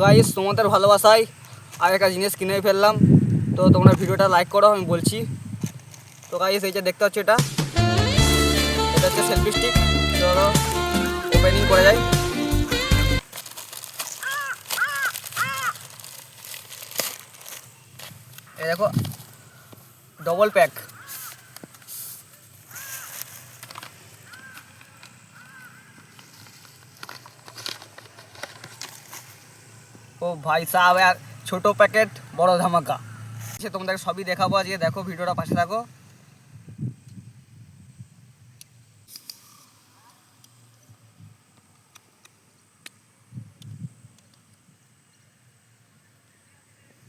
Guys তোমাদের ভালোবাসায় আর একটা জিনিস কিনে ফেললাম, তো তোমরা ভিডিওটা লাইক করো, আমি বলছি। তো গাইস এই যে দেখতে পাচ্ছ, এটা হচ্ছে সেলফি স্টিক। চলো ওপেনিং করে যাই। এই দেখো ডবল প্যাক। ও ভাই সাহেব, আর ছোট প্যাকেট বড় ধামাকা। সে তোমাদেরকে সবই দেখাবো আজকে, দেখো ভিডিওটা পাশে থাকো।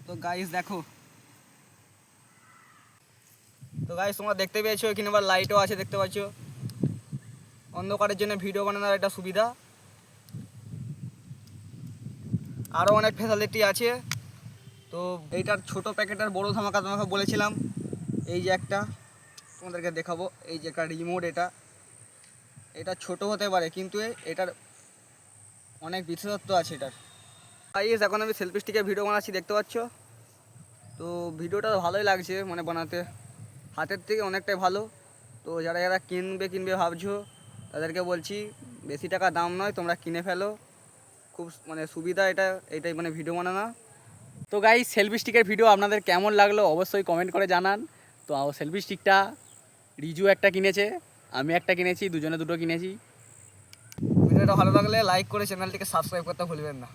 তো গাইস দেখো, তো গাইস তোমরা দেখতে পেয়েছো এখানে আবার লাইটও আছে, দেখতে পাচ্ছ। অন্ধকারের জন্য ভিডিও বানানোর একটা সুবিধা। আরও অনেক ফ্যাসিলিটি আছে। তো এইটার ছোট প্যাকেটের বড় ধামাকা তোমাকে বলেছিলাম। এই যে একটা তোমাদেরকে দেখাবো, এই যে একটা রিমোট। এটা ছোট হতে পারে, কিন্তু এটার অনেক বিশেষত্ব আছে এটার। গাইস এখন আমি সেলফি স্টিকের ভিডিও বানাচ্ছি, দেখতে পাচ্ছ। তো ভিডিওটা ভালোই লাগছে, মানে বানাতে হাতের থেকে অনেকটাই ভালো। তো যারা যারা কিনবে ভাবছো, তাদেরকে বলছি বেশি টাকা দাম নয়, তোমরা কিনে ফেলো। খুব মানে সুবিধা এটাই মানে ভিডিও বানানো। তো গাইস সেলফি স্টিকের ভিডিও আপনাদের কেমন লাগলো অবশ্যই কমেন্ট করে জানান। তো সেলফি স্টিকটা রিজু একটা কিনেছে, আমি একটা কিনেছি, দুজনে দুটো কিনেছি। ভিডিওটা ভালো লাগলে লাইক করে চ্যানেলটিকে সাবস্ক্রাইব করতে ভুলবেন না।